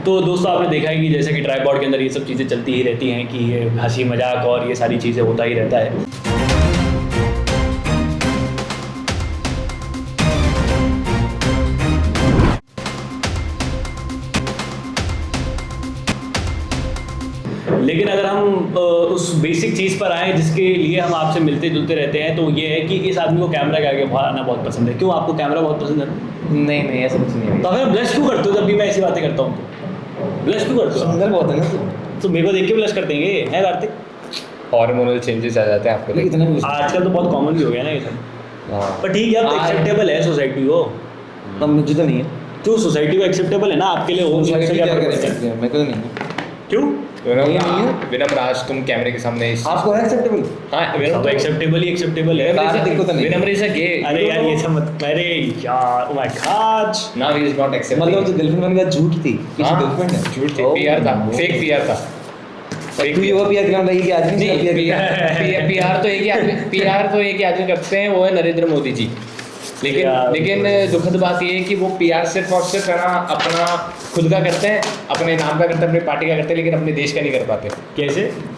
तो दोस्तों आपने देखा है कि जैसे कि ट्राइपॉड के अंदर ये सब चीज़ें चलती ही रहती हैं कि ये हंसी मजाक और ये सारी चीज़ें होता ही रहता है। लेकिन अगर हम उस बेसिक चीज़ पर आए जिसके लिए हम आपसे मिलते जुलते रहते हैं, तो ये है कि इस आदमी को कैमरा के आगे आना बहुत पसंद है। क्यों, आपको कैमरा बहुत पसंद है? नहीं ऐसा कुछ नहीं है। तो फिर ब्लश क्यों करते हो जब भी मैं ऐसी बातें करता हूँ? तो ब्लश क्यों करते हो? सुंदर बहुत है ना तो मेरे को देख के ब्लश करते हैं ये है कार्तिक? हार्मोनल चेंजेस आ जाते हैं आपको। इतना भी आजकल तो बहुत कॉमन भी हो गया ना ये सब। हाँ पर ठीक है, अब एक्सेप्टेबल है सोसाइटी को। तब मुझे तो नहीं है। क्यों सोसाइटी को एक्सेप्टेबल है ना, आपके लिए हो सोसाइटी क्या क्या फर्क कर पड़ता है? सकती है, मेरे को तो नहीं है। क्यों? नहीं है। विनम्र आज तुम कैमरे के सामने आपको है एक्सेप्टेबल? हाँ सब एक्सेप्टेबल ही एक्सेप्टेबल है। कार्तिक को तो नहीं। विनम्र इज अ गे। अरे यार ये सब मत, अरे यार oh my God. Now he is not acceptable. मतलब जो गर्लफ्रेंड वाली बात झूठ थी, किसी गर्लफ्रेंड है झूठ थे, पीआर था, फेक पीआर था। तू ये वो पीआर करना रही कि आदमी नहीं, पीआर तो एक ही आदमी करते हैं, वो है नरेंद्र मोदी जी। लेकिन दुखद बात ये है कि वो पीआर सिर्फ और सिर्फ है ना अपना खुद का करते हैं, अपने नाम का करते हैं, अपनी पार्टी का करते हैं, लेकिन अपने देश का नहीं कर पाते।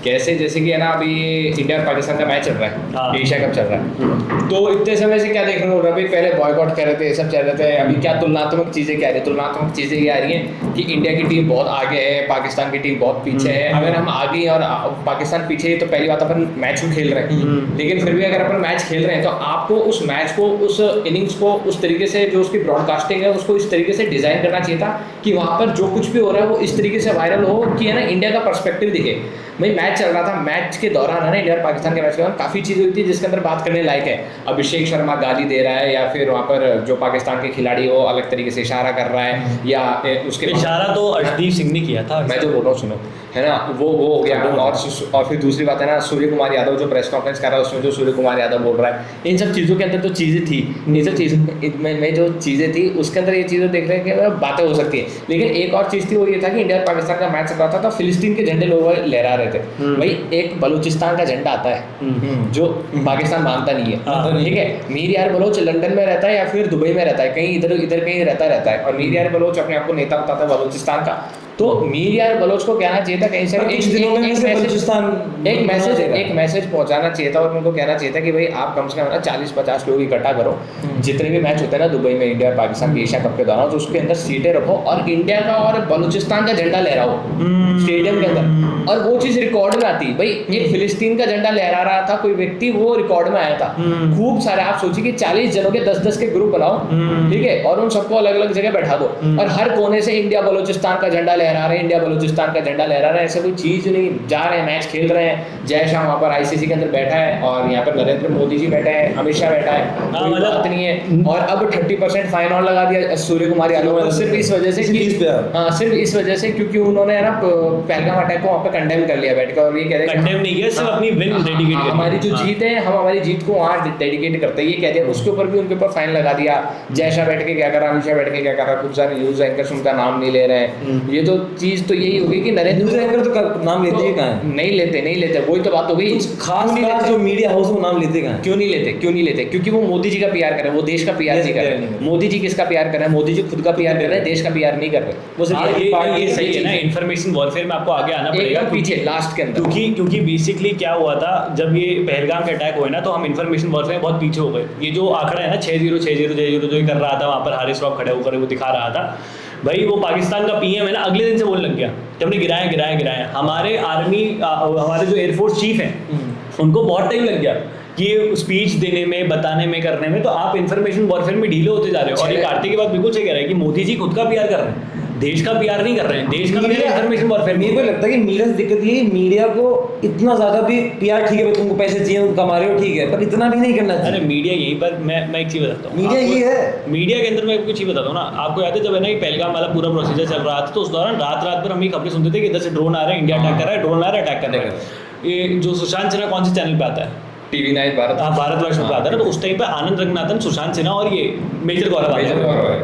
कैसे जैसे कि है ना अभी इंडिया और पाकिस्तान का मैच चल रहा है, एशिया कप चल रहा है, तो इतने समय से क्या देखने को मिल रहा है, पहले बॉयकॉट कर रहे थे, ये सब चल रहे थे। अभी क्या तुलनात्मक चीज़ें क्या आ रही है? तुलनात्मक चीज़ें ये आ रही हैं कि इंडिया की टीम बहुत आगे है, पाकिस्तान की टीम बहुत पीछे है। अगर हम आगे और पाकिस्तान पीछे है तो पहली बात अपन मैच को खेल रहे हैं, लेकिन फिर भी अगर अपन मैच खेल रहे हैं तो आपको उस मैच को, उस इनिंग्स को उस तरीके से, जो उसकी ब्रॉडकास्टिंग है उसको इस तरीके से डिज़ाइन करना चाहिए था कि वहाँ पर जो कुछ भी हो रहा है वो इस तरीके से वायरल हो कि है ना इंडिया का पर्सपेक्टिव दिखे। भाई मैच चल रहा था, मैच के दौरान है ना इंडिया और पाकिस्तान के मैच के दौरान काफ़ी चीज़ें हुई थी जिसके अंदर बात करने लायक है। अभिषेक शर्मा गाली दे रहा है, या फिर वहाँ पर जो पाकिस्तान के खिलाड़ी वो अलग तरीके से इशारा कर रहा है, या उसके इशारा तो अर्शदीप सिंह ने किया था। मैं जो बोल रहा हूँ सुनो, है ना वो हो गया। और फिर दूसरी बात है ना, सूर्य कुमार यादव जो प्रेस कॉन्फ्रेंस कर रहा है उसमें जो सूर्य कुमार यादव बोल रहा है, इन सब चीज़ों के अंदर तो चीज़ें थी, इन सब चीज़ों में जो चीज़ें थी उसके अंदर ये चीज़ें देख रहे हैं कि बातें हो सकती है। लेकिन एक और चीज़ थी, वो ये था कि इंडिया और पाकिस्तान का मैच चल रहा था तो फिलिस्तीन के झंडे लोग लहरा रहे थे। भाई एक बलूचिस्तान का झंडा आता है जो पाकिस्तान मानता नहीं है, ठीक है। मीर यार बलोच लंदन में रहता है या फिर दुबई में रहता है, कहीं इधर कहीं रहता है, और मीर यार बलोच अपने आप को नेता बताता है बलूचिस्तान का। तो मीर यार बलोच को कहना चाहिए था कहीं से एक मैसेज पहुंचाना चाहिए था, और उनको कहना चाहिए था कि भाई आप कम से कम 40-50 लोग इकट्ठा करो, जितने भी मैच होते हैं ना दुबई में इंडिया और पाकिस्तान के एशिया कप के दौरान, तो उसके अंदर सीटें रखो और इंडिया का और बलूचिस्तान का झंडा लहराओ स्टेडियम के अंदर, और वो चीज़ रिकॉर्ड में आती। भाई एक फिलिस्तीन का झंडा लहरा रहा था कोई व्यक्ति, वो रिकॉर्ड में आया था। खूब सारे, आप सोचिए कि 40 जनों के 10-10 के ग्रुप बनाओ, ठीक है, और उन सबको अलग अलग जगह बैठा दो, और हर कोने से इंडिया बलूचिस्तान का झंडा लहरा रहे हैं, इंडिया बलूचिस्तान का झंडा लहरा रहे हैं। ऐसा कोई चीज़ नहीं, जा रहे हैं मैच खेल रहे हैं, जय शाह वहाँ पर आईसीसी के अंदर बैठा है, और यहाँ पर नरेंद्र मोदी जी बैठे हैं, अमित शाह बैठा है, कोई बात नहीं है। और अब 30% फाइन और लगा दिया सूर्य कुमार यादव को, सिर्फ इस वजह से सिर्फ इस वजह से क्योंकि उन्होंने ना पहलगाम अटैक को वहाँ पे कंडेम कर लिया बैठकर, और ये कह रहे हैं कंडेम नहीं किया, सिर्फ अपनी विन डेडिकेट कर, हमारी जो जीत है हम हमारी जीत को वहाँ डेडिकेट करते हैं, ये कह दिया। उसके ऊपर भी उनके ऊपर फाइन लगा दिया। जय शाह बैठ के क्या कर रहा, अमित शाह बैठ के क्या कर रहा, खूब सारे न्यूज एंकर्स उनका नाम नहीं ले रहे हैं। ये तो चीज़ तो यही होगी कि नरेंद्र एंकर तो नाम लेते हैं, कहाँ नहीं लेते, वही तो बात हो गई। खास जो मीडिया हाउस वो नाम लेते हैं, क्यों नहीं लेते? क्योंकि वो मोदी जी का पीआर कर रहे हैं, वो देश का पीआर नहीं कर रहे हैं। मोदी जी किसका पीआर कर रहे हैं? मोदी जी खुद का पीआर कर रहे हैं, देश का पीआर नहीं कर रहे। वो ये सही है ना, इन्फॉर्मेशन वॉरफेयर में आपको आगे आना पड़ेगा पीछे लास्ट के अंदर, क्योंकि बेसिकली क्या हुआ था जब ये पहलगाम के अटैक हुए ना, तो हम इन्फॉर्मेशन वॉरफेयर बहुत पीछे हो गए। ये जो आंकड़ा है ना 60 जो कर रहा था वहाँ पर हारिस रॉफ खड़े होकर वो दिखा रहा था, भाई वो पाकिस्तान का पीएम है ना, अगले दिन से बोलने लग गया कि हमने गिराया। हमारे आर्मी, हमारे जो एयरफोर्स चीफ हैं उनको बहुत टाइम लग गया कि ये स्पीच देने में, बताने में, करने में। तो आप इन्फॉर्मेशन वॉरफेयर में ढीले होते जा रहे हो। और ये कार्तिक की बात बिल्कुल सही कह रहा है कि मोदी जी खुद का पीआर कर रहे हैं, देश का पीआर नहीं कर रहे हैं, देश का इन्फॉर्मेशन वॉरफेयर। मेरे को लगता है कि मीडिया से दिक्कत ये, मीडिया को इतना ज्यादा भी पीआर, ठीक है तुमको पैसे चाहिए तुम कमा रहे हो, ठीक है, पर इतना भी नहीं करना चाहिए। अरे मीडिया यही, पर मैं एक चीज़ बताता हूँ, मीडिया ये है, मीडिया के अंदर मैं कुछ चीज़ बताता हूँ ना। आपको याद है जब है ना पहलगाम वाला पूरा प्रोसीजर चल रहा था, तो उस दौरान रात भर हम ये खबरें सुनते थे कि इधर से ड्रोन आ रहा है, इंडिया अटैक कर रहा है, ड्रोन आ रहा है, अटैक कर रहा है। ये जो सुशांत सिन्हा कौन से चैनल पे आता है? TV9 भारतवर्ष में आता है ना, तो उस टाइम पे आनंद रंगनाथन, सुशांत सिन्हा और ये मेजर गौरव,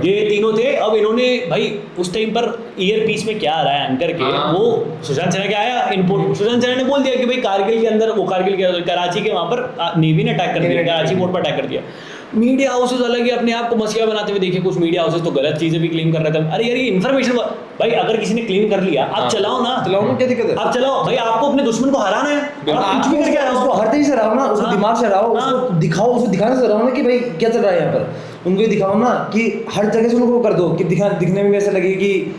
ये तीनों थे। अब इन्होंने भाई उस टाइम पर ईयर पीस में क्या आ रहा है एंकर के, वो सुशांत सिन्हा क्या आया इनपुट, सुशांत सिन्हा ने बोल दिया कि भाई कारगिल के अंदर, वो कारगिल के कराची के वहाँ पर नेवी ने अटैक कर दिया, कराची पोर्ट पर अटैक कर दिया। मीडिया हाउसेस अलग ही अपने आप को मसीहा बनाते हुए देखिए, कुछ मीडिया हाउसेस तो गलत चीजें भी क्लेम कर रहे थे। अरे यार ये इन्फॉर्मेशन भाई, अगर किसी ने क्लेम कर लिया आप चलाओ ना, चलाओ ना, क्या दिक्कत है? आप चलाओ भाई, आपको अपने दुश्मन को हराना है, आप कुछ भी करके आ उसको हर तरीके से हराओ ना, उसको हाँ। दिमाग से हराओ, हाँ। उसको दिखाओ, उसको दिखाने से हराओ ना कि भाई क्या चल रहा है यहाँ पर। उनको ये दिखाओ ना कि हर जगह से उनको वो कर दो कि दिखने में वैसे लगे कि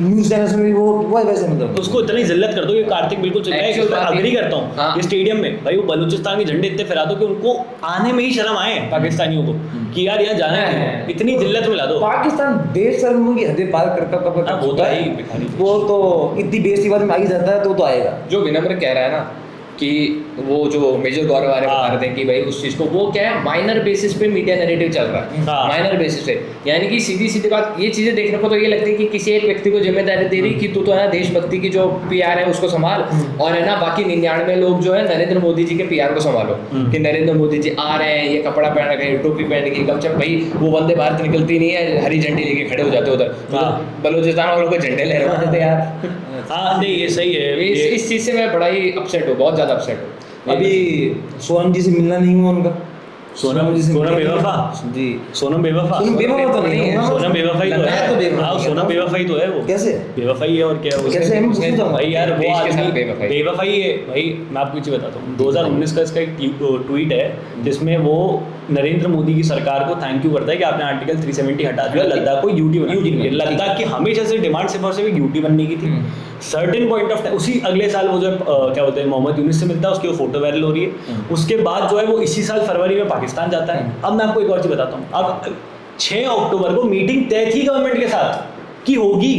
न्यूज़ चैनल्स में भी वो वैसे मतलब उसको इतनी जिल्लत कर दो कि कार्तिक बिल्कुल चल रहा है, Actual मैं बात अग्री ये- करता हूँ। हाँ। ये स्टेडियम में भाई वो बलूचिस्तान के झंडे इतने फहरा दो कि उनको आने में ही शर्म आए पाकिस्तानियों को कि यार यहाँ जाना है, इतनी जिल्लत में ला दो। पाकिस्तान बेशर्मों की हदें पार कर हाँ, वो तो है ही, भिखारी। वो तो इतनी बेइज्जती बाद में आ ही जाता है तो आएगा। जो विनम्र कह रहा है ना कि वो जो मेजर गौरव वाले बता रहे थे कि भाई उस चीज को वो क्या है, माइनर बेसिस पे मीडिया नैरेटिव चल रहा है, हाँ। माइनर बेसिस पे, यानी कि सीधी सीधी बात, ये चीजें देखने को तो ये लगती है कि किसी एक व्यक्ति को जिम्मेदारी दे रही कि तू तो है ना देशभक्ति की जो पीआर है उसको संभाल, और है ना बाकी 99 लोग जो है नरेंद्र मोदी जी के पीआर को संभालो, कि नरेंद्र मोदी जी आ रहे हैं, ये कपड़ा पहन रहे हैं, टोपी पहन के गमछा, भाई वो वंदे भारत निकलती नहीं है, हरी झंडी लेके खड़े हो जाते उधर, हाँ। बलूचिस्तान वालों को झंडे लहरा देते यार। हाँ नहीं ये सही है, इस चीज से मैं बड़ा ही अपसेट हूँ, बहुत ज्यादा अपसेट हूँ। अभी सोनम जी से मिलना नहीं हुआ उनका। सोनम जी से सोनम मिलना नहीं बेवफा हुआ। जी सोनम बेवफा सोनम बेवफा तो नहीं है, सोनम बेवफाई तो मैं तो है, बेवफा हाँ नहीं सोनम हूँ। बेवफाई तो है वो, कैसे? बेवफाई है और क्या है कैसे? मैं पूछना चाहूँगा। भाई यार वो देश के साथ आदमी बेवफाई। बेवफाई है भाई। मैं आपको एक चीज़ बताता हूँ, 2019 का इसका एक ट्वीट है जिसमें वो नरेंद्र मोदी की सरकार को थैंक यू करता है कि आपने आर्टिकल 370 हटा दिया, लद्दाख को यूटी बना दिया। लद्दाख की हमेशा से डिमांड सिर्फ और सिर्फ एक यूटी बनने की थी। सर्टेन पॉइंट ऑफ टाइम उसी अगले साल वो जो क्या बोलते हैं मोहम्मद यूनिस से मिलता है, उसकी वो फोटो वायरल हो रही है। उसके बाद जो है वो इसी साल फरवरी में पाकिस्तान जाता है। अब मैं आपको एक और चीज़ बताता हूँ, अब 6 अक्टूबर को मीटिंग तय थी गवर्नमेंट के साथ कि होगी,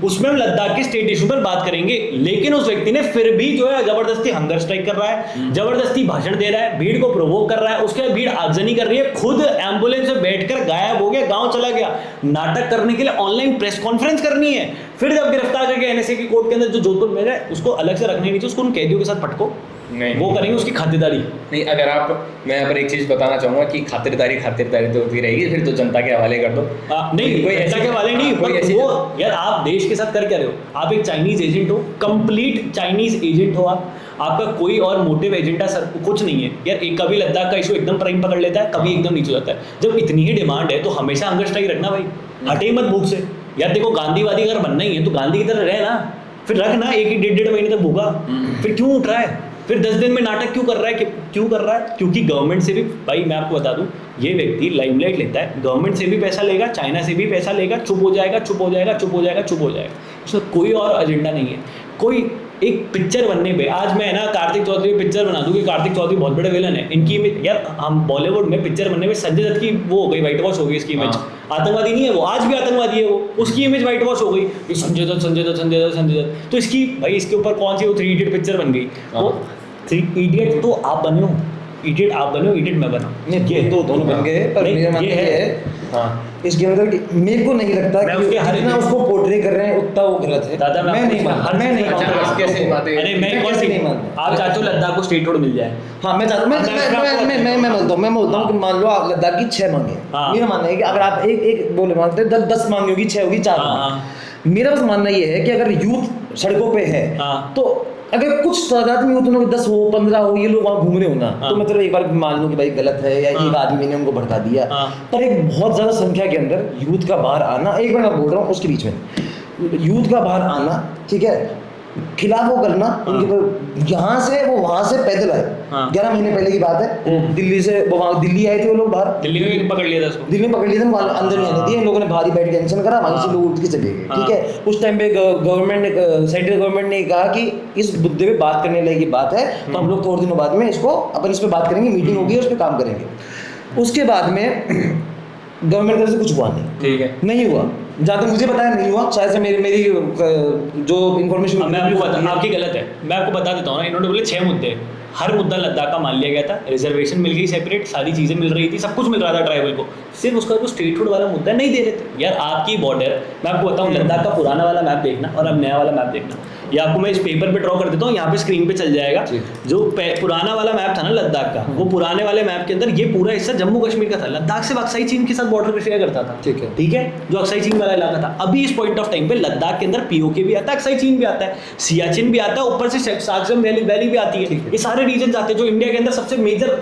उसमें हम लद्दाख के स्टेट इशू पर बात करेंगे, लेकिन उस व्यक्ति ने फिर भी जो है जबरदस्ती हंगर स्ट्राइक कर रहा है, जबरदस्ती भाषण दे रहा है, भीड़ को प्रोवोक कर रहा है, उसके बाद भीड़ आगजनी कर रही है, खुद एम्बुलेंस में बैठकर गायब हो गया, गांव चला गया, नाटक करने के लिए ऑनलाइन प्रेस कॉन्फ्रेंस करनी है। फिर जब गिरफ्तार करके एनएसए की कोर्ट के अंदर जो जोधपुर में है उसको अलग से रखने नहीं चाहिए, उसको उन कैदियों के साथ पटको, नहीं वो करेंगे उसकी खातिरदारी। नहीं, अगर आप, मैं यहाँ पर एक चीज बताना चाहूंगा कि खातिरदारी तो होती रहेगी, फिर तो जनता के हवाले कर दो। नहीं कोई ऐसा के वाले नहीं, कोई पर ऐसी वो यार आप देश के साथ कर क्या रहे हो, आप एक चाइनीज एजेंट हो, कंप्लीट चाइनीज एजेंट हो आप, आपका कोई और मोटिव एजेंडा सर कुछ नहीं है यार। एक कभी लद्दाख का इशू एकदम प्राइम पकड़ लेता है, कभी एकदम नीचे जाता है। जब इतनी ही डिमांड है तो हमेशा हंगर स्ट्राइक रखना भाई, हटे ही मत भूख से यार। देखो गांधीवादी अगर बनना ही है तो गांधी की तरह रहे ना, फिर रख ना, एक 1.5 महीने तक भूखा, फिर क्यों उठ रहा है, फिर 10 दिन में नाटक क्यों कर रहा है, क्यों कर रहा है? क्योंकि गवर्नमेंट से भी, भाई मैं आपको बता दूं, ये व्यक्ति लाइमलाइट लेता है, गवर्नमेंट से भी पैसा लेगा, चाइना से भी पैसा लेगा, चुप हो जाएगा, चुप हो जाएगा, चुप हो जाएगा, चुप हो जाएगा। उसका कोई और एजेंडा नहीं है। कोई एक पिक्चर बनने पे, आज मैं ना कार्तिक चौधरी की पिक्चर बना दूं कि कार्तिक चौधरी बहुत बड़े विलन है, इनकी इमेज यार, हम बॉलीवुड में पिक्चर बनने में संजय दत्त की वो हो गई, व्हाइट वॉश हो गई इसकी इमेज। आतंकवादी नहीं है वो, आज भी आतंकवादी है वो, उसकी इमेज व्हाइट वॉश हो गई, ये संजय दत्त संजय दत्त संजय दत्त संजय दत्त। तो इसकी भाई इसके ऊपर कौन सी वो 3 इडियट पिक्चर बन गई, वो 3 इडियट तो आप बने हो, इडियट आप बने हो, इडियट मैं बना। नहीं ये तो दोनों बन गए, पर नहीं, मेरा मानना ये ये है। है हाँ इसके अंदर कि मेरे को नहीं लगता मैं कि उसके हर जितना एक- उसको पोर्ट्रे कर रहे हैं उतना वो गलत है। दादा, मैं मैं आपको नहीं हर मानता, मैं चीज़- नहीं अच्छा, मानता। आप कैसे बातें- अरे मैं एक और कैसे चीज़- नहीं मानता? आप चाहते हो लद्दाख को स्टेट रोड मिल जाए? हाँ मैं चाहता हूँ, मैं बोलता हूँ, मैं बोलता हूँ कि मान लो आप लद्दाख की 6 मांगे, हाँ। मेरा मानना है कि अगर आप एक बोले मानते हैं 10 मांगी होगी, 6 होगी, 4 हाँ, होगी। मेरा बस मानना ये है कि अगर यूथ सड़कों पे है हाँ। तो अगर कुछ तादाद में यूथ लोग 10 हो 15 हो, ये लोग वहाँ घूम रहे हो ना, हाँ। तो मैं चलो एक बार मान लूँ कि भाई गलत है या हाँ। एक आदमी ने उनको भड़का दिया, हाँ। पर एक बहुत ज्यादा संख्या के अंदर यूथ का बाहर आना, एक मिनट मैं बोल रहा हूँ उसके बीच में, यूथ का बाहर आना, ठीक है, खिलाफ वो करना उनके, यहाँ से वो वहाँ से पैदल आए, हाँ। 11 महीने पहले की बात है, वो दिल्ली से वो वहाँ दिल्ली आए थे वो लोग बाहर, दिल्ली में भी पकड़ लिया था उसको। दिल्ली में पकड़ लिए थे, वहाँ अंदर नहीं आने दिए, इन लोगों ने बाहर ही बैठ के टेंशन करा, वहीं से लोग उठ के चले गए, ठीक है। उस टाइम पे गवर्नमेंट ने, सेंट्रल गवर्नमेंट ने कहा कि इस मुद्दे पे बात करने लायक बात है, तो हम लोग थोड़े दिनों बाद में इसको अपन इस पे बात करेंगे, मीटिंग होगी उस पर काम करेंगे। उसके बाद में गवर्नमेंट की तरफ से कुछ हुआ नहीं, ठीक है, नहीं हुआ, जहाँ तक मुझे बताया नहीं हुआ, शायद से मेरी जो इन्फॉर्मेशन मैं आपको बता, आपकी गलत है, मैं आपको बता देता हूँ ना। इन्होंने बोले 6 मुद्दे, हर मुद्दा लद्दाख का मान लिया गया था, रिजर्वेशन मिल गई सेपरेट, सारी चीज़ें मिल रही थी, सब कुछ मिल रहा था ट्राइबल को, सिर्फ उसका जो स्टेटहुड वाला मुद्दा नहीं दे रहे थे। यार आपकी बॉर्डर, मैं आपको बताऊँ, लद्दाख का पुराना वाला मैप देखना और अब नया वाला मैप देखना, ये आपको मैं इस पेपर पे ड्रॉ कर देता हूँ, यहाँ पे स्क्रीन पे चल जाएगा। जो पुराना वाला मैप था ना लद्दाख का, वो पुराने वाले मैप के अंदर ये पूरा हिस्सा जम्मू कश्मीर का था, लद्दाख से अक्साई चीन के साथ बॉर्डर शेयर करता था, ठीक है। ठीक है, जो अक्साई चीन वाला इलाका था। अभी इस पॉइंट ऑफ टाइम पे लद्दाख के अंदर पीओके भी आता है, अक्साई चीन भी आता है, सियाचिन भी आता है, ऊपर से सागजम वैली भी आती है, ये सारे रीजन आते हैं जो इंडिया के अंदर सबसे मेजर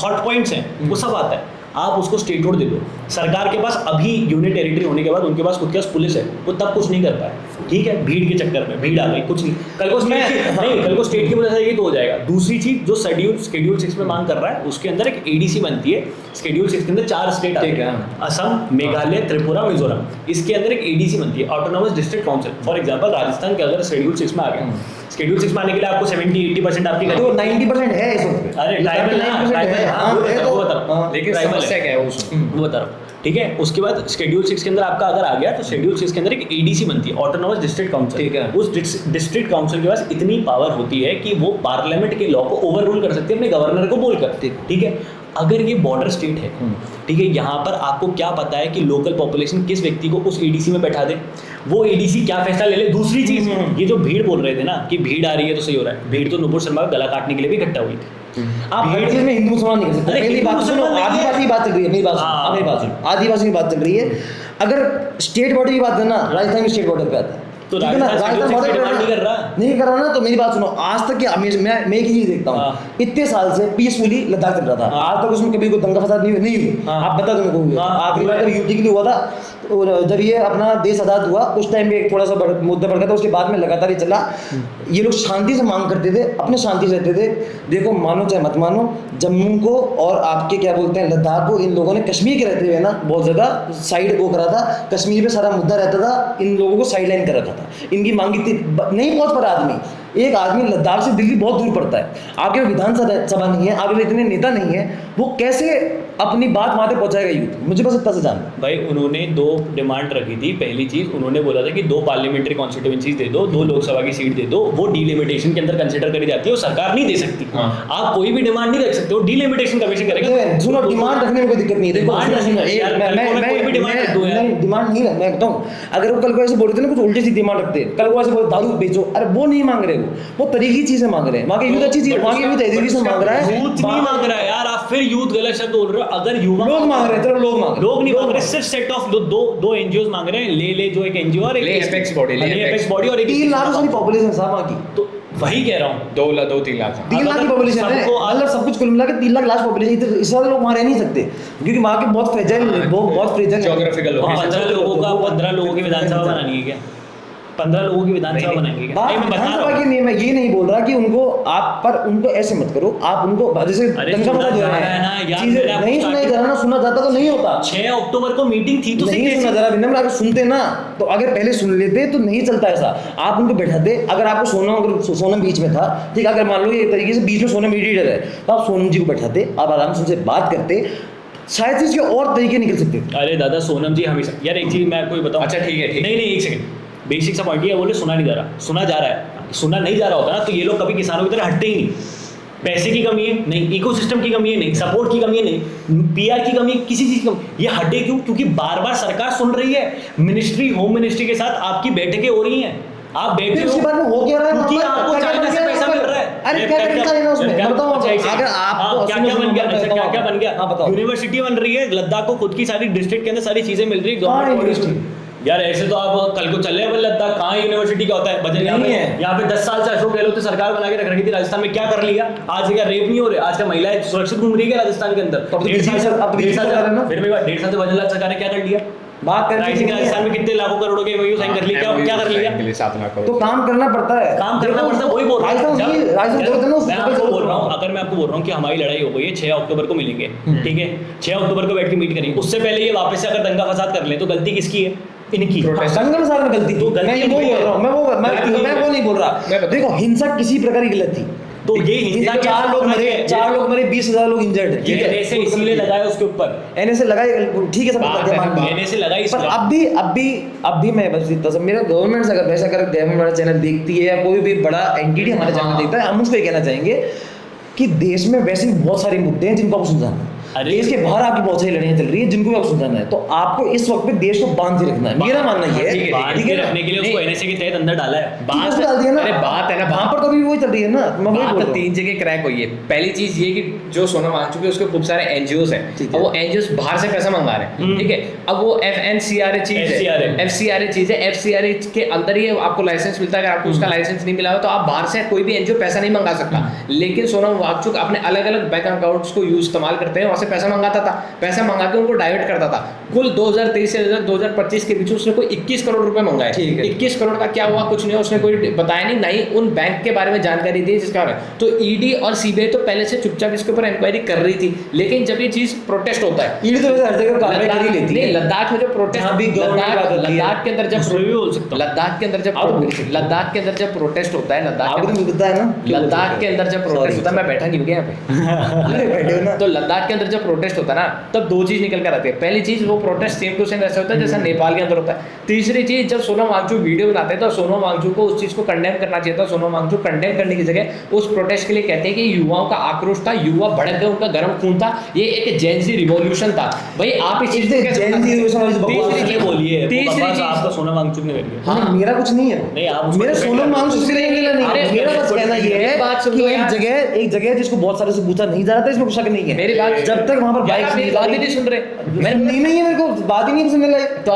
हॉट पॉइंट्स हैं, वो सब आता है। आप उसको स्टेट रोड दे दो। सरकार के पास अभी यूनियन टेरिटरी होने के बाद उनके पास खुद के पास पुलिस है, वो तब कुछ नहीं कर पाए, ठीक है, भीड़ के चक्कर में भीड़ आ गई, कुछ नहीं। कल को कल को स्टेट की पुलिस आएगी तो हो जाएगा। दूसरी चीज जो शेड्यूल 6 में मांग कर रहा है, उसके अंदर एक एडीसी बनती है। शेड्यूल 6 के अंदर 4 स्टेट आते हैं, असम, मेघालय, त्रिपुरा, मिजोरम। इसके अंदर एक एडीसी बनती है, autonomous district council. For example Rajasthan के अगर शेड्यूल 6 में आ गया, शेड्यूल 6 में आने के लिए आपको 70-80% आपकी तो 90% है इस वक्त। अरे ट्राइबल लेकिन समस्या क्या है वो बता रहा हूँ, ठीक है। उसके बाद शेड्यूल 6 के अंदर आपका अगर आ गया तो शेड्यूल 6 के अंदर एक एडीसी बनती है, ऑटोनोमस डिस्ट्रिक्ट काउंसिल। ठीक है। उस डिस्ट्रिक्ट काउंसिल के पास इतनी पावर होती है कि वो पार्लियामेंट के लॉ को ओवर रूल कर सकती है अपने गवर्नर को बोलकर, ठीक है। अगर ये बॉर्डर स्टेट है, ठीक है, यहाँ पर आपको क्या पता है कि लोकल पॉपुलेशन किस व्यक्ति को उस एडीसी में बैठा दे, वो एडीसी क्या फैसला ले ले। दूसरी चीज, ये जो भीड़ बोल रहे थे ना कि भीड़ आ रही है तो सही हो रहा है, भीड़ तो नुपुर शर्मा का गला काटने के लिए भी इकट्ठा हुई थी। आप हर चीज में हिंदू मुसलमान नहीं कर सकते। पहली बात सुनो, आदिवासी की बात चल रही है, मेरी बात सुनो, मेरी बात सुनो, आदिवासी की बात चल रही है। अगर स्टेट बॉर्डर की बात है ना, राजस्थान की स्टेट बॉर्डर पे आता है, तो ठीक है ना, राजस्थान बॉर्डर डिमांड नहीं कर रहा, नहीं कर रहा ना। तो मेरी बात सुनो, आज तक मैं एक ही चीज देखता हूँ, इतने साल से पीसफुली लद्दाख चल रहा था, आज तक उसमें कभी कोई दंगा फसाद नहीं हुई। आप बता दो मेरे को, आखिरी बार जब यूटी के लिए हुआ था, जब ये अपना देश आज़ाद हुआ उस टाइम पे एक थोड़ा सा मुद्दा बढ़ गया था, उसके बाद में लगातार ये चला। ये लोग शांति से मांग करते थे, अपने शांति से रहते थे। देखो, मानो चाहे मत मानो, जम्मू को और आपके क्या बोलते हैं लद्दाख को इन लोगों ने कश्मीर के रहते हुए ना बहुत ज़्यादा साइड वो करा था। कश्मीर पे सारा मुद्दा रहता था, इन लोगों को साइड लाइन कर रखा था। इनकी मांग इतनी नहीं पहुंच पा आदमी। एक आदमी लद्दाख से दिल्ली बहुत दूर पड़ता है, आपके विधानसभा नहीं है, आपके इतने नेता नहीं है, वो कैसे अपनी बात वहां तक पहुंचाएगा यूथ? मुझे बस इतना से जानना भाई। उन्होंने 2 डिमांड रखी थी। पहली चीज उन्होंने बोला था कि 2 पार्लियामेंट्री कॉन्स्टिट्यूएंसीज दे दो, 2 लोकसभा की सीट दे दो, वो डिलिमिटेशन के अंदर कंसिडर करी जाती है, वो सरकार नहीं दे सकती। आप कोई भी डिमांड नहीं रख सकते हो, डिलिमिटेशन कमीशन करेगा। सुनो, डिमांड रखने में कोई दिक्कत नहीं है। देखो, डिमांड नहीं मैं कहता हूँ, अगर वो कल को ऐसे बोलते ना, कुछ उल्टी सी डिमांड रखते हैं, कल को ऐसे बोल दारू बेचो, अरे वो नहीं मांग रहे, वो तरीकी चीजें मांग रहे हैं। वहाँ के यूथ अच्छी चीज, वहाँ के यूथ एजुकेशन मांग रहा है, यूथ नहीं मांग रहा है यार। आप फिर यूथ गलत शब्द बोल रहे हो। अगर युवा लोग मांग रहे हैं, चलो लोग नहीं मांग रहे, सिर्फ सेट ऑफ दो एनजीओ मांग रहे हैं। ले जो एक एनजीओ और एक एपेक्स बॉडी और एक 3 लाख सारी पॉपुलेशन साहब वहाँ की। तो वही कह रहा हूँ, 2-3 लाख 3 लाख की पॉपुलेशन है, मतलब सब कुछ कुल मिला के 3 लाख लास्ट पॉपुलेशन। इस साल लोग वहाँ रह नहीं सकते क्योंकि वहाँ के बहुत फ्रेजाइल ज्योग्राफिकल 15 लोगों की विधानसभा बनानी है क्या? 15 लोगों की विधानसभा बनाएंगे क्या? मैं विधानसभा की नहीं, मैं ये नहीं बोल रहा कि उनको आप, पर उनको ऐसे मत करो। आप उनको जैसे दंगा फसाद हो रहा है, चीजें नहीं सुनाई जा रहा ना, सुना जाता तो नहीं होता। 6 अक्टूबर को मीटिंग थी तो नहीं सुना जा रहा विनम्र, अगर सुनते ना तो अगर पहले सुन लेते तो नहीं चलता ऐसा। आप उनको बैठाते, अगर आपको सोनम बीच में था, ठीक है, अगर मान लो एक तरीके से बीच में सोनम मीडिएटर है, तो आप सोनम जी को बैठाते, आप आराम से उनसे बात करते, शायद इसके और तरीके निकल सकते। अरे दादा, सोनम जी हमेशा यार, एक चीज मैं आपको बताऊं। अच्छा ठीक है, नहीं एक सेकंड, बेसिक सा पॉइंट ये बोले सुना नहीं जा रहा, सुना जा रहा है। सुना नहीं जा रहा होता ना तो ये लोग कभी किसानों की तरह हटते ही नहीं। पैसे की कमी है नहीं, इकोसिस्टम की कमी है नहीं, सपोर्ट की कमी है नहीं, पीआर की कमी है, किसी चीज की कमी। ये हटे क्यों? क्योंकि बार बार सरकार सुन रही है, मिनिस्ट्री, होम मिनिस्ट्री के साथ आपकी बैठकें हो रही हैं, आप बैठे उसके बाद में हो क्या रहा है, क्योंकि आपको चाइना से पैसा मिल रहा है। अरे क्या करता है ना उसमें, बताओ अगर आपको क्या बन गया? अच्छा, क्या बन गया? हाँ बताओ। यूनिवर्सिटी बन रही है, लद्दाख को खुद की सारी डिस्ट्रिक्ट के अंदर सारी चीजें मिल रही है गवर्नमेंट। यार ऐसे तो आप कल को चले हैं लद्दाख, कहाँ यूनिवर्सिटी का होता है बजट? यहाँ पे 10 साल से अशोक गहलोत ने सरकार बना के रख रखी थी। राजस्थान में क्या कर लिया? आज क्या रेप नहीं हो रहे? आज का महिलाएं सुरक्षित घूम रही है राजस्थान के अंदर। 1.5 साल से वजन क्या कर लिया? बात करें राजस्थान में कितने लाखों करोड़ों के एमओयू साइन कर लिए, क्या कर लिया? 7 लाख तो काम करना पड़ता है, वही बोल रहा हूँ। मैं आपको बोल रहा हूँ, अगर मैं आपको बोल रहा हूँ कि हमारी लड़ाई हो गई है, 6 अक्टूबर को मिलेंगे, ठीक है, 6 अक्टूबर को बैठ के मीट करेंगे। उससे पहले ये वापस से अगर दंगा फसाद कर ले तो गलती किसकी है? इनकी। संगम साहब में गलती थी, मैं वो बोल रहा हूँ, मैं वो नहीं बोल रहा। देखो, हिंसा किसी प्रकार की गलत थी, तो ये हिंसा 4 लोग मरे 20,000 लोग इंजर्ड है, ठीक है, ऐसे इसीलिए लगाया उसके ऊपर, एनएसए लगाए, ठीक है, सब एनएसए लगाई। पर अब भी मैं बस इतना, मेरा गवर्नमेंट से अगर वैसा कर गवर्नमेंट हमारा चैनल देखती है या कोई भी बड़ा एंटिटी हमारा चैनल देखता है, हम उसको ये कहना चाहेंगे कि देश में वैसे भी बहुत सारे मुद्दे हैं जिनको आपको सुलझाना है। देश के बाहर आपकी बहुत सारी लड़ाइयां चल रही है जिनको आपको सुलझाना है, तो आपको इस वक्त पे देश को बांध के रखना है। मेरा मानना ये है, बांध के रखने के लिए उसको एनएसए के तहत अंदर डाला है। बात डाल दिया ना, अरे बात है ना, वहां पर तो भी वही चल रही है ना। बात तो 3 जगह क्रैक हुई है। पहली चीज ये कि जो सोनम मांग चुकी है उसके खूब सारे एनजीओस हैं, और वो एनजीओस बाहर से पैसा मंगा रहे हैं, ठीक है। अब वो एफएनसीआरए चीज है, एफसीआरए चीज है, एफसीआरए के अंदर ही आपको लाइसेंस मिलता है। अगर आपको उसका लाइसेंस नहीं मिला हो तो आप बाहर से कोई भी एनजीओ पैसा नहीं मंगा सकता। लेकिन सोनम वांगचुक अपने अलग अलग बैंक अकाउंट्स को यूज इस्तेमाल करते हैं, वहां से पैसा मंगाता था, पैसा मंगा के उनको डाइवर्ट करता था। कुल 2023 से 2025 के बीच उसने कोई 21 करोड़ रुपए मंगाए। ठीक है। 21 करोड़ का क्या हुआ, कुछ नहीं, उसने कोई बताया नहीं, ना ही उन बैंक के बारे में जानकारी दी जिसका तो ईडी और सीबीआई तो पहले से चुपचाप इसके ऊपर इंक्वायरी कर रही थी। लेकिन जब ये चीज प्रोटेस्ट होता है, ईडी तो वैसे हर जगह कार्रवाई कर ही लेती है। नहीं, लद्दाख में जो प्रोटेस्ट, जहाँ भी government बात होती है। लद्दाख के अंदर जब उसमें भी बोल सकता हूँ। लद्दाख के अंदर जब लद्दाख के अंदर जब प्रोटेस्ट होता है, आपको तो मिलता है ना, लद्दाख के अंदर जब प्रोटेस्ट होता है, मैं बैठा नहीं हूँ क्या यहाँ पे अरे बैठे हो ना। तो लद्दाख के अंदर जब प्रोटेस्ट होता है ना, तब दो चीज निकल कर आती है। पहली चीज, वो प्रोटेस्ट सेम टू सेम ऐसा होता है जैसा नेपाल के अंदर होता है। तीसरी चीज, जब सोनम वांगचुक वीडियो बनाते हैं तो सोनम वांगचुक को उस चीज को कंडेम करना चाहिए था। सोनम वांगचुक कंडेम करने की जगह उस प्रोटेस्ट के लिए कहते हैं कि युवाओं का आक्रोश था, युवा भड़क गए, उनका गर्म खून था, ये एक जेनजी रिवॉल्यूशन था। भाई आप इस चीज को कैसे Gen Z revolution वाली बकवास तीसरी ये चीज बोलिए, वो तीसरी बकवास चीज आपका सोनम वांगचुक ने करी है। हाँ। मेरा कुछ नहीं है, नहीं, आप उसको मेरा defend सोनम कर रहे हो। वांगचुक से लेना नहीं अरे, है। मेरा बस कहना ये मेरी है बात सुन कि लो यार। एक जगह जिसको बहुत सारे से पूछा नहीं जा रहा था, इसमें शक नहीं है। मेरी बात जब तक वहां पर यार, बाइक आप मेरी बात ही नहीं सुन रहे। मैं नहीं है, मेरे को बात ही नहीं सुनने लगे। तो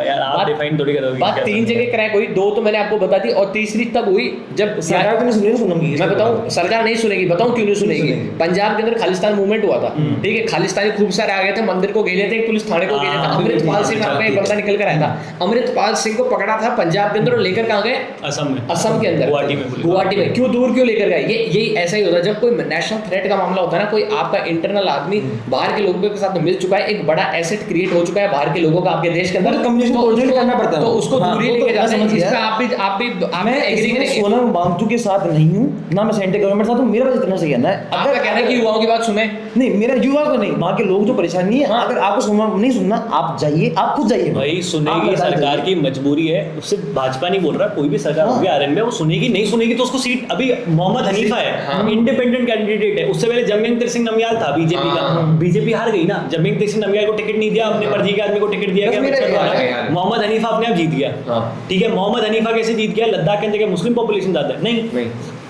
यार आप डिफाइन थोड़ी करोगे। बात क्या तीन करोगे? जगह क्रैक हुई, दो तो मैंने आपको बता दी, और तीसरी तब हुई जब सरकार तो नहीं सुन रही, सोनम की। मैं बताऊं, सरकार नहीं सुनेगी, बताऊं क्यों नहीं सुनेगी। सुनेगी। पंजाब के अंदर खालिस्तान मूवमेंट हुआ था, ठीक है, खालिस्तानी खूब सारे आ गए थे, मंदिर को घेरे थे, एक पुलिस थाने को घेरे थे। हाँ, अमृतपाल सिंह नाम का एक बंदा निकल कर आया था, अमृतपाल सिंह को पकड़ा था पंजाब के अंदर और लेकर कहाँ गए, असम में, असम के अंदर, गुवाहाटी में पुलिस। गुवाहाटी में। क्यों दूर क्यों लेकर गए? ये यही ऐसा ही होता है जब कोई नेशनल थ्रेट का मामला होता है ना, कोई आपका इंटरनल आदमी बाहर के लोगों के साथ मिल चुका है, एक बड़ा एसेट क्रिएट हो चुका है बाहर के लोगों का आपके देश के अंदर, तो communication तो coordinate उसको- करना पड़ता है। तो उसको हाँ, दूरी वो तो लेके जाते हैं। समझ इस गया। पे आप भी मैं एग्री इसमें करेंगे। सोनम वांगचुक के साथ नहीं हूँ, ना मैं सेंट्रल गवर्नमेंट साथ हूँ। मेरा बस इतना सा कहना है, आपका कहना है कि युवाओं की बात सुने। नहीं, मेरा युवा को नहीं, वहाँ के लोग जो परेशानी है, हाँ। अगर आपको सोनम नहीं सुनना, आप जाइए, आप खुद जाइए। भाई आप सुनेगी, बता सरकार दीजिए। की मजबूरी है, उससे भाजपा नहीं बोल रहा, कोई भी सरकार हाँ। होगी आरएन में, वो सुनेगी, नहीं सुनेगी तो उसको सीट, अभी मोहम्मद हनीफा है, हाँ। इंडिपेंडेंट कैंडिडेट है, उससे पहले जमयंत सिंह नमयाल था बीजेपी का, हाँ। बीजेपी हार गई ना, जमयंत सिंह नमयाल को टिकट नहीं दिया, अपने मर्जी के आदमी को टिकट दिया बस गया, मेरा अमित शाह यार, द्वारा। यार। मोहम्मद हनीफा अपने आप जीत गया, हाँ। ठीक है, मोहम्मद हनीफा कैसे जीत गया? लद्दाख के अंदर क्या मुस्लिम पॉपुलेशन ज्यादा है? नहीं,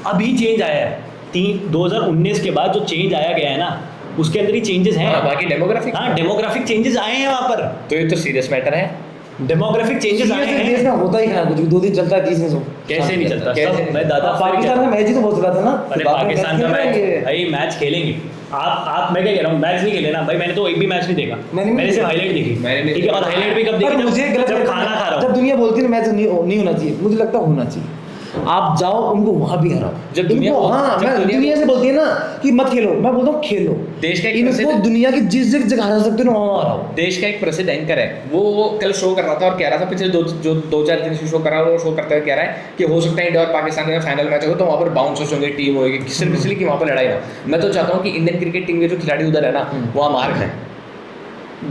अभी चेंज आया है, 2019 के बाद जो चेंज आया गया है ना, उसके अंदर ही चेंजेस हैं। हाँ, बाकी डेमोग्राफिक, हाँ, डेमोग्राफिक चेंजेस आए हैं वहां पर, तो ये तो सीरियस मैटर है। डेमोग्राफिक चेंजेस आए देश हैं। में होता ही कहाँ कुछ भी, 2 दिन चलता है, 30 दिन सो। कैसे नहीं चलता? कैसे? सब मैं दादा पाकिस्तान में मैच ही तो बहुत चला था ना। अरे बाद में पाकिस्तान का खेल मैच, रहे हैं। भाई मैच खेलेंगे। आप मैं क्या कह रहा हूँ, मैच नहीं खेले ना भाई, मैंने तो एक भी मैच नहीं देखा, मैंने सिर्फ हाईलाइट देखी, मैंने भी- ठीक है, और हाईलाइट भी कब पर देखी? मुझे गलत जब लगता खाना है, खा रहा जब हूँ। दुनिया बोलती है मैच नहीं होना चाहिए, मुझे लगता है होना चाहिए। आप जाओ, उनको वहां भी हराओ। जब दुनिया इनको- बोल- हाँ, जब मैं दुनिया दुनिया से बोलती है ना कि मत खेलो, मैं बोलता हूँ खेलो। देश का एक इनको प्रसिद्ध- दुनिया की जिस जगह हरा सकते हो ना, वहाँ हराओ। देश का एक प्रसिद्ध एंकर है, वो कल शो कर रहा था और कह रहा था, पिछले दो चार दिन से शो कर रहा है, वो शो करते हुए कह रहा है कि हो सकता है इंडिया और पाकिस्तान में फाइनल मैच हो तो वहाँ पर बाउंसर्स होंगे, टीम होगी, सिर्फ इसलिए कि वहाँ पर लड़ाई हो। मैं तो चाहता हूँ कि इंडियन क्रिकेट टीम के जो खिलाड़ी उधर है ना, वहाँ मार खाएं,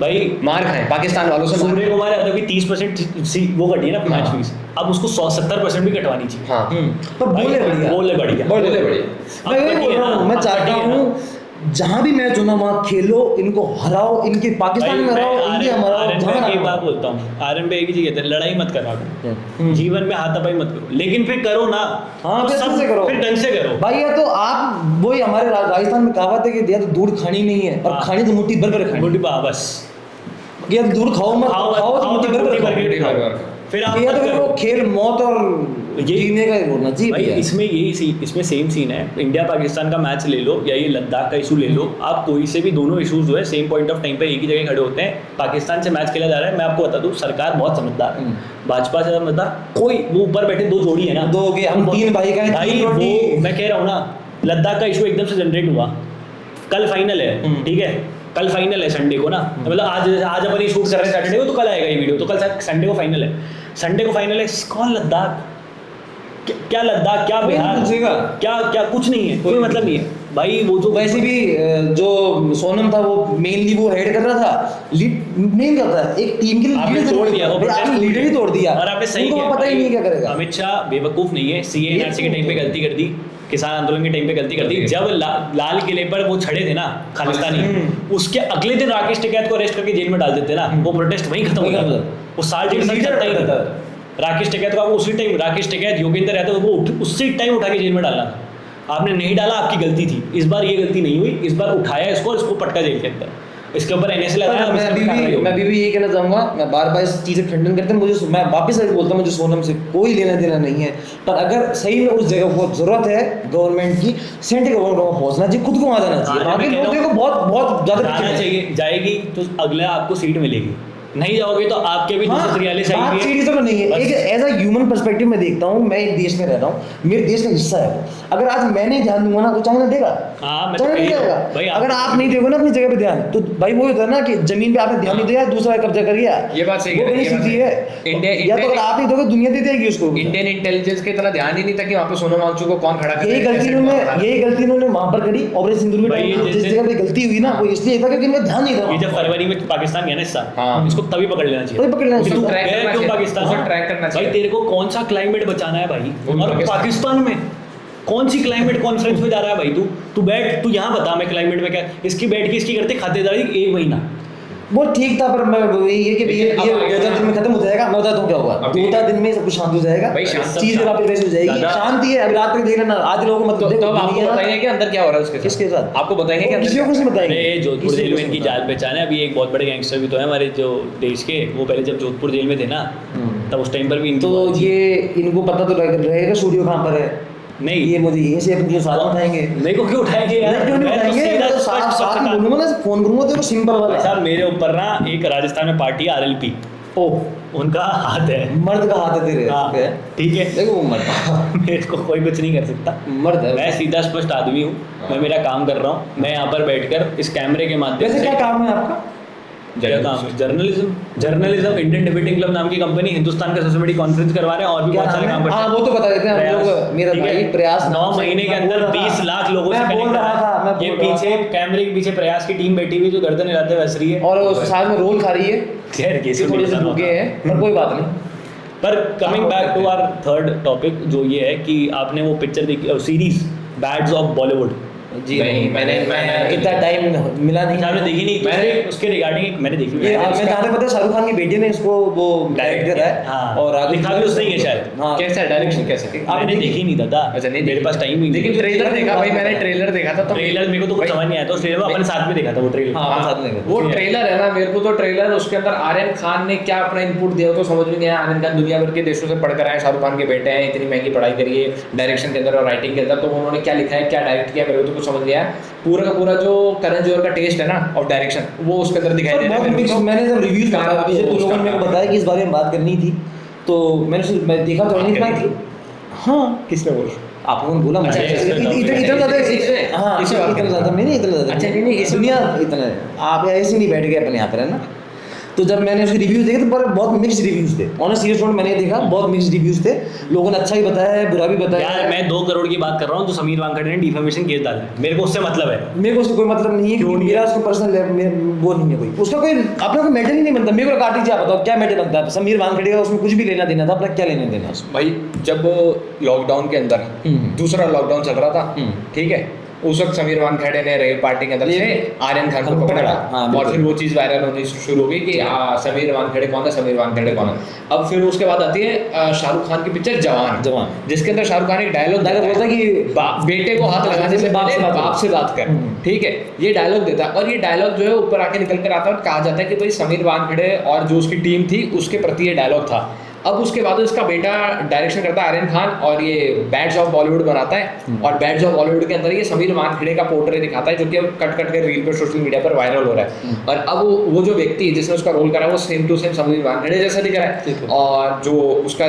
भाई मार खाएं पाकिस्तान वालों से। सूर्य कुमार यादव की 30% वो घटी है ना मैच हाँ। फीस, अब उसको 70% भी कटवानी चाहिए। हाँ, पर बोले बढ़िया, बोले बढ़िया, बोले बढ़िया। मैं वही बोल रहा हूँ, मैं चाहता हूँ जहाँ भी मैच होना वहाँ खेलो, इनको हराओ, इनके पाकिस्तान में हराओ, इंडिया में हराओ, जहाँ एक हराओ। बात बोलता हूँ, आरएन पे एक ही चीज कहते हैं, लड़ाई मत करा करो, जीवन में हाथापाई मत करो, लेकिन फिर करो ना, हाँ, तो फिर सब ढंग से करो। फिर ढंग से करो भाई या तो आप वही हमारे राजस्थान में कहावत है कि दिया तो दूध खानी नहीं है, और हाँ। खानी तो मुट्ठी भर कर खानी। गुड बा बस, या तो दूध खाओ मत, खाओ तो मुट्ठी भर कर खाओ। फिर आप या तो फिर वो खेल मौत और जीने का ही बोलना चाहिए भाई भैया। इसमें सेम सीन है, इंडिया पाकिस्तान का मैच ले लो या ये लद्दाख का इशू ले लो, आप कोई से भी दोनों इशूज जो है सेम पॉइंट ऑफ टाइम पे एक ही जगह खड़े होते हैं। पाकिस्तान से मैच खेला जा रहा है, मैं आपको बता दूं, सरकार बहुत समझदार है, भाजपा से समझदार कोई, वो ऊपर बैठे दो जोड़ी है ना, दो हो गए, हम 3 भाई का है, भाई 3 रोटी। वो मैं कह रहा हूँ ना, लद्दाख का इशू एकदम से जनरेट हुआ, कल फाइनल है, ठीक है, कल फाइनल है संडे को ना, मतलब आज अपन ये शूट कर रहे हैं सैटरडे को, तो कल आएगा ये वीडियो, तो कल संडे को फाइनल है, संडे को फाइनल है, कौन लद्दाख, क्या लद्दाख, क्या बिहार, पूछेगा। क्या कुछ नहीं है, कोई मतलब नहीं है भाई। वो जो वैसे भी जो सोनम था वो मेनली वो हेड कर रहा था, लीड मेन करता है एक टीम के लिए, आपने तोड़ दिया, वो आपने लीडर ही तोड़ दिया, और आपने सही उनको किया, पता ही नहीं क्या करेगा। अमित शाह बेवकूफ नहीं है, सीए एनआरसी के टाइम पे गलती कर दी, किसान आंदोलन के टाइम पे गलती कर दी, जब लाल किले पर वो छड़े थे ना खालिस्तानी, उसके अगले दिन राकेश टिकैत को अरेस्ट करके जेल में डाल देते ना, वो प्रोटेस्ट वहीं खत्म हो जाता, वो साल डेढ़ साल चलता ही रहता। राकेश टिकैत को आपको उसी टाइम, राकेश टिकैत योगेंद्र यादव वो उसी टाइम उठा के जेल में डालना था, आपने नहीं डाला, आपकी गलती थी। इस बार ये गलती नहीं हुई, इस बार उठाया इसको और इसको पटका जेल के अंदर। इसके ऊपर NSA लगाया, अब मैं इसके ऊपर कार्रवाई मैं होगी। अभी भी ये कहना चाहूंगा, मैं बार बार इस चीज़ का खंडन करते हैं, मैं वापस से बोलता हूँ, मुझे सोनम से कोई लेना देना नहीं है, पर अगर सही में उस जगह को जरूरत है गवर्नमेंट की, सेंट्रल गवर्नमेंट को पहुंचना चाहिए, खुद को वहाँ जाना चाहिए, हाँ, बाकी मैं कह रहा लोगों को बहुत बहुत ज़्यादा जाना दिक्कत है। चाहिए, जाएगी तो अगला आपको सीट मिलेगी, नहीं जाओगे तो आपके भी 243 बात आएंगे। सीरीज तो नहीं है, बस। एक एज अ ह्यूमन पर्सपेक्टिव में देखता हूँ, मैं एक देश में रहता हूँ, मेरे देश का हिस्सा है वो, अगर आज मैं नहीं ध्यान दूंगा ना तो चाइना देगा, हाँ, मैं तो चाइना नहीं कह ही रहा देगा। हूँ। भाई, अगर आप नहीं दोगे ना अपनी जगह पे ध्यान, तो भाई वो होता है ना कि जमीन पे आपने ध्यान नहीं दिया, दूसरा कब्जा कर गया, ये बात सही वो कह रहे हैं, बड़ी ये बात स्थिति सही। है। इंडिया- या तो अगर आप नहीं दोगे दुनिया दे देगी उसको। इंडियन इंटेलिजेंस के इतना ध्यान ही नहीं था कि वहाँ पे सोनम वांगचुक को कौन खड़ा कर यही गलती उन्होंने वहां पर करी ऑपरेशन सिंदूर के भाई, टाइम, ये जिस जिस- जगह पे गलती हुई ना वो इसलिए था क्योंकि इनका ध्यान नहीं ये था। जब फरवरी में पाकिस्तान गया ना इस साल, हाँ। इसको तभी पकड़ लेना चाहिए, तभी पकड़ लेना कि चाहिए। तू ट्रैक गया करना क्यों चाहिए, पाकिस्तान? उसे ट्रैक करना भाई चाहिए। तेरे को कौन सा क्लाइमेट बचाना है भाई, वो भी और पाकिस्तान। पाकिस्तान में कौन सी क्लाइमेट कॉन्फ्रेंस में जा रहा है भाई? तू बैठ, तू यहाँ बता मैं क्लाइमेट में क्या, इसकी बैठ के इसकी करते खातेदारी 1 महीना। वो ठीक था, पर मैं ये कि ये लेकिन अब ये आगे 2-4 दिन में खत्म हो जाएगा, मैं बताता हूँ क्या होगा, अभी- 2-4 दिन में सब कुछ शांत हो जाएगा, भाई, शांत- चीजें वापस वैसे हो जाएगी, दादा- शांति है। अभी रात तक देख लेना, आज लोगों को तो मतलब अब आपको बताएंगे कि अंदर क्या हो रहा है उसके साथ? किसके साथ? आपको बताएंगे कि अंदर किसी को क्या- नहीं बताएंगे। अरे जोधपुर किसी जेल को में नहीं इनकी बताएंगे। जान पहचान है, अभी एक बहुत बड़े गैंगस्टर भी तो है हमारे जो देश के, वो पहले जब जोधपुर जेल में थे ना, तब उस टाइम पर भी इनकी तो बात थी। ये इनको पता तो रहेगा स्टूडियो कहाँ पर है, नहीं, ये मुझे यहीं से अपनी साथ उठाएंगे, मेरे को क्यों उठाएंगे यार? नहीं क्यों नहीं मैं तो उठाएंगे, सीधा मैं तो स्पष्ट साथ शब्द का- बोलूंगा ना, फोन करूंगा तो सिंपल वाला भाई है। साहब, मेरे ऊपर ना एक राजस्थान में पार्टी RLP, ओ उनका हाथ है। मर्द का हाथ है तेरे हाँ, पे। ठीक है, देखो वो मर्द मेरे को कोई कुछ नहीं कर सकता, मर्द है। मैं सीधा स्पष्ट आदमी हूँ, मैं मेरा काम कर रहा हूँ, मैं यहाँ पर बैठकर इस कैमरे के माध्यम वैसे से क्या काम है आपका? क्या काम है? जर्नलिज्म इंडियन डिबेटिंग क्लब नाम की कंपनी हिंदुस्तान का सबसे बड़ी कॉन्फ्रेंस करवा रहे हैं, और भी क्या बहुत सारे नाम काम है? करते हैं। हाँ वो तो बता देते हैं हम प्रयास, लोग, मेरा ठीक है? भाई प्रयास 9 नाम से महीने के मैं अंदर बोल रहा 20 था। लाख लोगों से मैं बोल कनेक्ट रहा था, मैं ये बोल रहा पीछे कैमरे के पीछे प्रयास की टीम बैठी हुई जो गर्दन हिलाते हुए हंस रही है, और साथ में रोल खा रही है, खैर ये थोड़े से भूखे हैं, पर कोई बात नहीं। पर coming back to our third topic, जो ये है कि आपने वो पिक्चर देखी, सीरीज बैड्स ऑफ बॉलीवुड, जी नहीं, मैंने इतना टाइम मिला नहीं, आपने देखी नहीं? मैंने उसके रिगार्डिंग मैंने देखी ये मैंने मैं जहाँ तक पता है शाहरुख खान की बेटी ने इसको वो डायरेक्ट करा है, हाँ, और आगे लिखा भी उसने ही है शायद। हाँ कैसा है डायरेक्शन, कैसा है? आपने मैंने देखी नहीं दादा, अच्छा, नहीं मेरे देखी। पास टाइम ही नहीं। लेकिन ट्रेलर देखा भाई, मैंने ट्रेलर देखा था तो ट्रेलर मेरे को तो कुछ भाई- समझ नहीं आया था, उस ट्रेलर में अपने साथ में देखा था वो ट्रेलर। हाँ, अपने साथ में देखा। वो ट्रेलर है ना, मेरे को तो ट्रेलर उसके अंदर आर्यन खान ने क्या अपना इनपुट दिया तो समझ में नहीं आया। आर्यन खान दुनिया भर के देशों से पढ़कर आए, शाहरुख खान के बेटे हैं, इतनी महंगी पढ़ाई करी है डायरेक्शन के अंदर और राइटिंग के अंदर, तो उन्होंने क्या लिखा है, क्या डायरेक्ट किया, मेरे को तो कुछ समझ नहीं आया। पूरा का पूरा जो करण जौहर का टेस्ट है ना ऑफ डायरेक्शन, वो उसके अंदर दिखाई दे रहा बहुत है मेरे मिक्स, को। मैंने जब रिव्यूज पढ़ा पीछे तो लोगों ने मेरे को बताया कि इस बारे में बात करनी थी, तो मैं देखा तो नहीं थी। हाँ किसने बोला? आप लोगों ने बोला मुझे अच्छा, इतना ज़्यादा इसमें- हाँ इसमें बात इतना ज़्यादा नहीं इतना ज़्यादा अच्छा, नहीं, इसमें- दुनिया इतना आप ऐसे नहीं बैठ गए अपने यहाँ पर है ना। तो जब मैंने उसके रिव्यूज देखे तो बहुत मिक्स रिव्यूज थे, ऑन सीरियस नोट मैंने देखा बहुत मिक्स रिव्यूज थे, लोगों ने अच्छा भी बताया है बुरा भी बताया यार है। मैं 2 करोड़ की बात कर रहा हूँ जो समीर वांगखड़े ने डिफेमेशन केस डाला है, मेरे को उससे मतलब है। मेरे को उससे कोई मतलब नहीं है क्योंकि मेरा उसको पर्सनल वो नहीं है, कोई उसका कोई अपना कोई मैटर ही नहीं बनता। मेरे को काट दीजिए, आप बताओ क्या मैटर बनता है समीर वानखेड़े का, उसमें कुछ भी लेना देना था, अपना क्या लेना देना उसमें। भाई जब लॉकडाउन के अंदर दूसरा लॉकडाउन चल रहा था, ठीक है, उस वक्त समीर वानखेड़े ने रेव पार्टी के अंदर से आर्यन खान को पकड़ा, हाँ, और बिल्कुल। फिर वो चीज़ वायरल होनी शुरू हो गई कि समीर वानखेड़े कौन है, समीर वानखेड़े कौन है। अब फिर उसके बाद आती है शाहरुख खान की पिक्चर जवान, जिसके अंदर शाहरुख खान एक डायलॉग बोलता है कि बेटे को हाथ लगाने से बाप से पहले बात कर। बाप से बात कर, ठीक है, ये डायलॉग देता है। और ये डायलॉग जो है ऊपर आके निकल कर आता है और कहा जाता है कि भाई समीर वानखेड़े और जो उसकी टीम थी उसके प्रति ये डायलॉग था। अब उसके बाद इसका बेटा डायरेक्शन करता है आर्यन खान, और ये बैड्स ऑफ बॉलीवुड बनाता है, और बैड्स ऑफ बॉलीवुड के अंदर ये समीर वानखेड़े का पोर्ट्रेट दिखाता है जो कि अब कट कट के रील पे सोशल मीडिया पर वायरल हो रहा है। और अब वो जो व्यक्ति जिसने उसका रोल करा है वो same to same Sameer Wankhede जैसा दिख रहा है, और जो उसका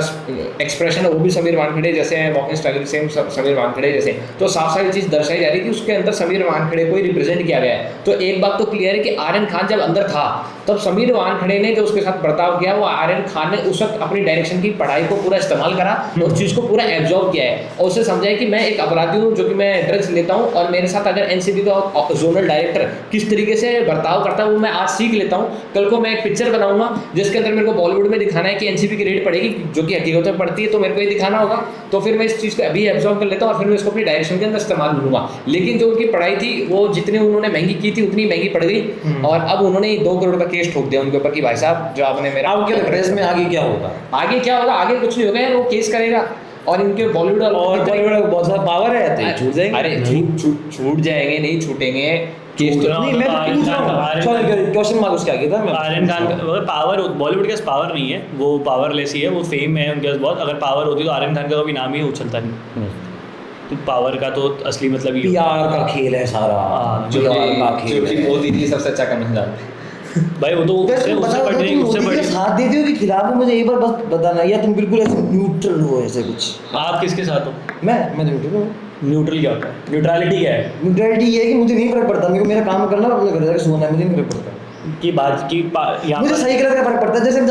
एक्सप्रेशन है वो भी समीर वानखेड़े जैसे है, walking style same Sameer Wankhede जैसे। तो साफ साफ चीज़ दर्शाई जा रही है कि उसके अंदर समीर वानखेड़े को रिप्रेजेंट किया गया है। तो एक बात तो क्लियर है कि आर्यन खान जब अंदर था तब समीर वानखेड़े ने जो उसके साथ बर्ताव किया वो आर्यन खान ने उस वक्त अपनी डायरेक्शन की पढ़ाई को पूरा इस्तेमाल करा और चीज़ को पूरा एब्जॉर्ब किया है, और उसे समझा है कि मैं एक अपराधी हूँ जो कि मैं ड्रग्स लेता हूँ, और मेरे साथ अगर एनसीबी का जोनल डायरेक्टर किस तरीके से बर्ताव करता है वो मैं आज सीख लेता हूँ। कल को मैं एक पिक्चर बनाऊंगा जिसके अंदर मेरे को बॉलीवुड में दिखाना है कि एनसीबी की रेड पड़ेगी जो कि हकीकत में पड़ती है, तो मेरे को ये दिखाना होगा, तो फिर मैं इस चीज़ को अभी एब्जॉर्ब कर लेता हूँ और फिर मैं इसको अपनी डायरेक्शन के अंदर इस्तेमाल करूँगा। लेकिन जो उनकी पढ़ाई थी वो जितनी उन्होंने महंगी की थी उतनी महंगी पड़ गई, और अब उन्होंने 2 करोड़ का केस ठोक दिया उनके ऊपर कि भाई साहब जो आपने मेरा आपके प्रेस में आगे क्या होगा? आगे क्या होगा, आगे कुछ नहीं होगा यार, वो केस करेगा और इनके बॉलीवुड और बॉलीवुड का बहुत सारा पावर है तो छूट जाएंगे। अरे छूट जाएंगे, नहीं छूटेंगे, केस तो नहीं मैं तो पूछ रहा हूँ, सॉरी क्वेश्चन मार्क उसके आगे था। मैं आर्यन खान पावर, बॉलीवुड के पास पावर नहीं है, वो पावरलेस ही है, वो फेम है उनके पास बहुत। अगर पावर होती तो आर्यन खान का कभी नाम ही उछलता नहीं। तो पावर का तो असली मतलब ये PR का खेल है सारा, हाँ, जो PR का कि खेल है। मोदी जी सबसे अच्छा करना जानते हैं। भाई वो तो वैसे उससे बताओ, बड़ी तुम उससे मोदी के बड़ी। साथ देते हो कि खिलाफ हो? मुझे एक बार बस बताना, या तुम बिल्कुल ऐसे न्यूट्रल हो ऐसे कुछ? आप किसके साथ हो? मैं न्यूट्रल हूँ। न्यूट्रल क्या होता है? न्यूट्रलिटी क्या है? न्यूट्रलिटी ये है कि मुझे नहीं फर्क पड़ता, मेरे को मेरा काम करना और अपने घर जाकर सोना है, मुझे नहीं फर्क पड़ता। की बात की यहाँ मुझे पर सही गलत का फर्क पड़ता है। जैसे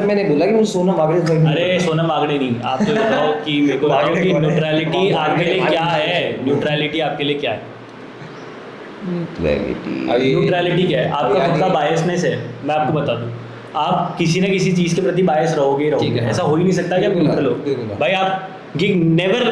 जब मैंने बोला कि मुझे सोना मांगने से फर्क नहीं अरे पड़ता। सोनम वागड़े नहीं, आप तो बताओ कि मेरे को बताओ वागड़े कि कौन है? न्यूट्रलिटी आपके लिए क्या है? वागड़े। न्यूट्रलिटी आपके लिए क्या है? अभी न्यूट्रलिटी क्या है? आपका यानी- खुद का बायसनेस है, मैं आपको बता दूं। आप किसी न किसी चीज़ के प्रति बायस रहोगे ही ठीक रहोगे, है। ऐसा हो ही नहीं सकता कि आप बिल्कुल, न्यूट्रल हो। बिल्कुल। भाई आप ये नेवर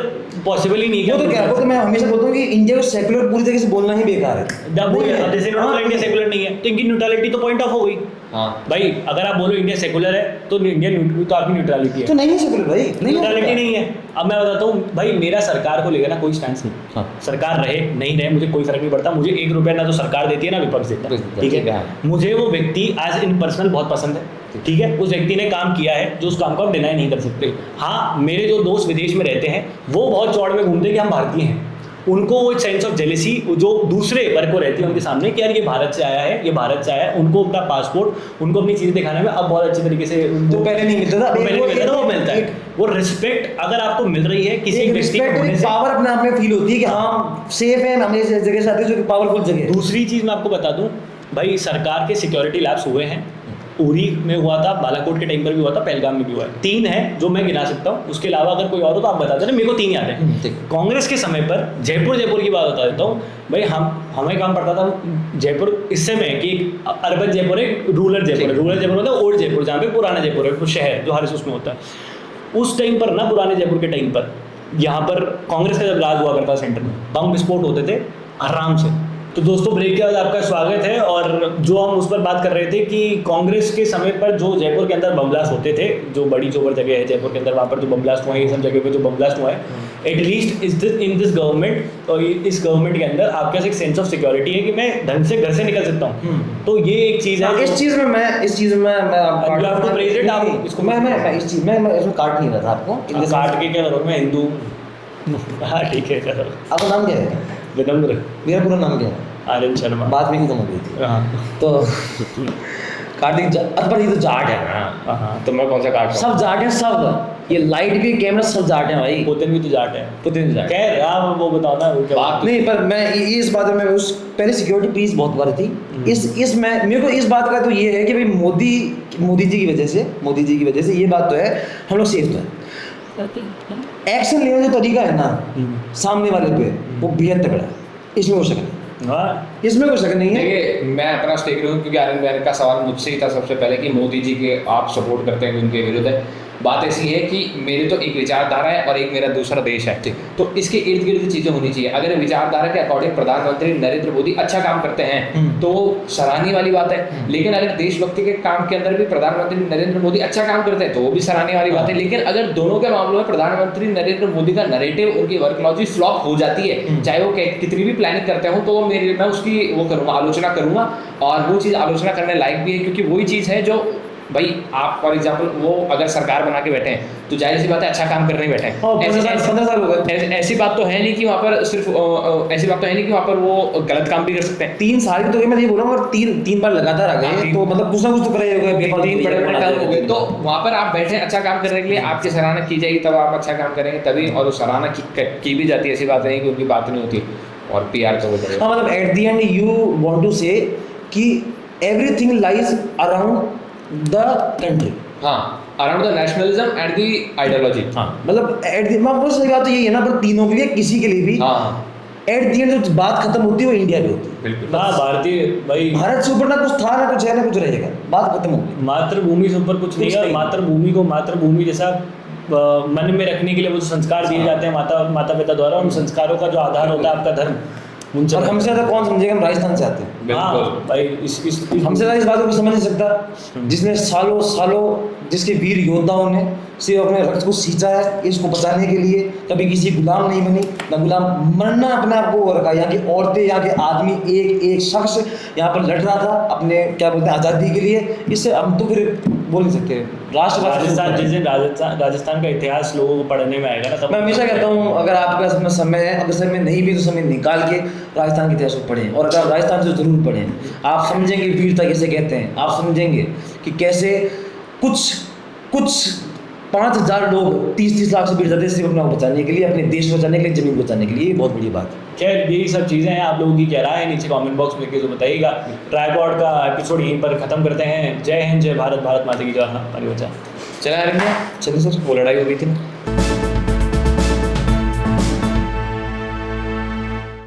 पॉसिबल ही नहीं है कि वो तो आप क्या, वो तो मैं हमेशा बोलता हूँ कि इंडिया को सेकुलर पूरी तरीके से बोलना ही बेकार है। जब वो नहीं है। जैसे हाँ, इंडिया सेकुलर नहीं है तो इनकी न्यूट्रलिटी तो पॉइंट ऑफ हो गई। हाँ भाई अगर आप बोलो इंडिया सेकुलर है तो इंडिया तो आपकी न्यूट्रलिटी है। तो नहीं है सेकुलर भाई, नहीं है न्यूट्रलिटी सेकुलर। नहीं है। अब मैं बताता हूँ भाई, मेरा सरकार को लेकर ना कोई स्टैंड नहीं। हाँ। सरकार रहे नहीं रहे मुझे कोई फर्क नहीं पड़ता। मुझे 1 रुपया ना तो सरकार देती है ना विपक्ष देता है, बिल्कुल, ठीक ठीक है। है। मुझे वो व्यक्ति एज इन पर्सनल बहुत पसंद है, ठीक है। उस व्यक्ति ने काम किया है जो उस काम को आप डिनाई नहीं कर सकते। हाँ, मेरे जो दोस्त विदेश में रहते हैं वो बहुत चौड़ में घूमते हैं कि हम भारतीय हैं। उनको वो एक सेंस ऑफ जेलेसी जो दूसरे वर्ग को रहती है उनके सामने कि यार ये भारत से आया है, ये भारत से आया है। उनको अपना पासपोर्ट, उनको अपनी चीज़ें दिखाने में अब बहुत अच्छे तरीके से तो पहले नहीं मिलता था, वो पहले वो- मिलता था, वो मिलता है। एक- वो रिस्पेक्ट अगर आपको मिल रही है किसी एक व्यक्ति को रिस्पेक्ट और होने एक से। पावर अपने आप में फील होती है कि हाँ सेफ है, हमें इस जगह से आते हैं जो कि पावरफुल जगह है। दूसरी चीज़ मैं आपको बता दूं भाई, सरकार के सिक्योरिटी लैब्स हुए हैं। उरी में हुआ था, बालाकोट के टाइम पर भी हुआ था, पहलगाम में भी हुआ है। 3 है जो मैं गिना सकता हूँ, उसके अलावा अगर कोई और हो तो आप बता देना। मेरे को 3 याद है। ठीक। कांग्रेस के समय पर जयपुर की बात बता देता हूँ भाई। हमें काम पड़ता था जयपुर इस समय कि अर्बन जयपुर है, रूरल जयपुर है। रूरल जयपुर मतलब ओल्ड जयपुर, जहाँ पे पुराना जयपुर है, वो शहर जो हर उसमें होता है। उस टाइम पर ना, पुराने जयपुर के टाइम पर यहाँ पर कांग्रेस का जब राज हुआ करता सेंटर में, बम विस्फोट होते थे आराम से। तो दोस्तों ब्रेक के बाद आपका स्वागत है। और जो हम उस पर बात कर रहे थे कि कांग्रेस के समय पर जो जयपुर के अंदर बम ब्लास्ट होते थे, जो बड़ी चौबर जगह है जयपुर के अंदर, वहाँ पर जो बम ब्लास्ट हुआ है, ये सब जगह पे जो बम ब्लास्ट हुआ है, एटलीस्ट इन दिस गवर्नमेंट और इस गवर्नमेंट के अंदर आपके पास एक सेंस ऑफ सिक्योरिटी है कि मैं ढंग से घर से निकल सकता हूँ। तो ये एक चीज़ है। इस चीज में मैं आपको You have to praise it, आप इसको मैं इस चीज में मैं इसमें काट नहीं रहा था आपको। हाँ, काट के क्या करोगे, मैं हिंदू। हाँ ठीक है, करो। आपका नाम क्या है? विनम्र मेरा पूरा नाम क्या है? आर्यन शर्मा। बात भी खत्म हो गई थी। हाँ तो कार्तिक पर ये तो जाट है ना, हाँ, तो मैं कौन सा काट रहा सब जाट है सब। ये लाइट भी कैमरा सब जाट है भाई। पुतिन भी तो जाट है। पुतिन जाट। खैर आप वो बताओ ना, वो क्या बात- नहीं पर मैं इस बात में उस पहले सिक्योरिटी प्लीज बहुत बार थी। इस मैं मेरे को इस बात का तो ये है कि भाई मोदी जी की वजह से ये बात तो है, हम लोग सेफ तो है। एक्शन लेने का जो तरीका है ना सामने वाले पे, वो बेहद तगड़ा है, इसमें कोई शक नहीं, हाँ इसमें कोई शक नहीं है। देखिए मैं अपना स्टेक लूँ क्योंकि आर्यन बहन का सवाल मुझसे ही था सबसे पहले कि मोदी जी के आप सपोर्ट करते हैं कि उनके विरुद्ध है। बात ऐसी है कि मेरी तो एक विचारधारा है और एक मेरा दूसरा देश है, तो इसके इर्द गिर्द चीज़ें होनी चाहिए। अगर विचारधारा के अकॉर्डिंग प्रधानमंत्री नरेंद्र मोदी अच्छा काम करते हैं तो सराहनीय वाली बात है। लेकिन अगर देशभक्ति के काम के अंदर भी प्रधानमंत्री नरेंद्र मोदी अच्छा काम करते हैं तो वो भी सराहनीय वाली बात है। लेकिन अगर दोनों के मामलों में प्रधानमंत्री नरेंद्र मोदी का नरेटिव, उनकी वर्कलॉजी फ्लॉप हो जाती है, चाहे वो कितनी भी प्लानिंग करते हो, तो मैं उसकी वो करूँगा, आलोचना करूँगा। और वो चीज़ आलोचना करने लायक भी है क्योंकि वही चीज़ है जो भाई आप फॉर एग्जाम्पल वो अगर सरकार बना के बैठे हैं तो जाहिर सी बात है अच्छा काम करने ही बैठे हैं। 15 साल हो गए। ऐसी बात तो है नहीं कि वहाँ पर सिर्फ ऐसी बात तो है नहीं कि वहाँ पर वो गलत काम भी कर सकते हैं। 3 साल की तो मैं ये बोल रहा हूँ, अगर तीन बार लगातार आ गए तो मतलब कुछ ना कुछ तो करे होगा। तीन बड़े काम हो गए तो वहाँ पर आप बैठे अच्छा काम करने के लिए आपकी सराहना की जाएगी, तब आप अच्छा काम करेंगे तभी। और उस सराहना की भी जाती है, ऐसी बात नहीं कि उनकी बात नहीं होती और PR का वो हाँ मतलब at the end you want to say कि everything lies around the country. हाँ, around the nationalism and the ideology. हाँ मतलब एट द मैं बस बात तो यही है ना, पर तीनों के लिए किसी के लिए भी हाँ एट द एंड जो बात खत्म होती है वो इंडिया की होती है। बिल्कुल। हाँ, भारतीय भाई भारत से ऊपर ना कुछ था ना कुछ है ना कुछ रहेगा, बात खत्म होगी। मातृभूमि से ऊपर कुछ नहीं है। और मातृभूमि को मातृभूमि जैसा मन में रखने के लिए वो जो संस्कार दिए जाते हैं माता पिता द्वारा, उन संस्कारों का जो आधार होता है आपका धर्म, उनसे और हमसे ज़्यादा कौन समझेगा, हम राजस्थान से आते हैं। हाँ बिल्कुल। भाई हमसे ज़्यादा इस बात को कोई समझ नहीं सकता जिसने सालों सालों, जिसके वीर योद्धाओं ने सिर्फ अपने रक्त को सींचा है इसको बचाने के लिए, कभी किसी गुलाम नहीं बनी, ना गुलाम मरना अपने आप को रखा। यहाँ की औरतें, यहाँ के आदमी, एक एक शख्स यहाँ पर लड़ रहा था अपने क्या बोलते हैं आज़ादी के लिए। इससे हम तो फिर बोल नहीं सकते। राजस्थान, जिस दिन राजस्थान का इतिहास लोगों को पढ़ने में आएगा ना, तब मैं हमेशा कहता हूँ अगर आपके पास अपना समय है, अगर समय नहीं भी तो समय निकाल के राजस्थान के इतिहास को पढ़ें, और अगर राजस्थान से ज़रूर पढ़ें। आप समझेंगे वीरता किसे कहते हैं, आप समझेंगे कि कैसे कुछ 5,000 लोग 30-30 लाख से वीर जाते सिर्फ अपना बचाने के लिए, अपने देश बचाने के लिए, जमीन बचाने के लिए। ये बहुत बड़ी बात है। खैर यही सब चीज़ें हैं, आप लोगों की क्या राय है नीचे कमेंट बॉक्स में लिख के बताइएगा। ट्राइपॉड का एपिसोड यहीं पर ख़त्म करते हैं। जय हिंद, जय भारत, भारत माता की जय। हमारी बचा चला रहे चलिए सर। वो लड़ाई हो गई थी ना।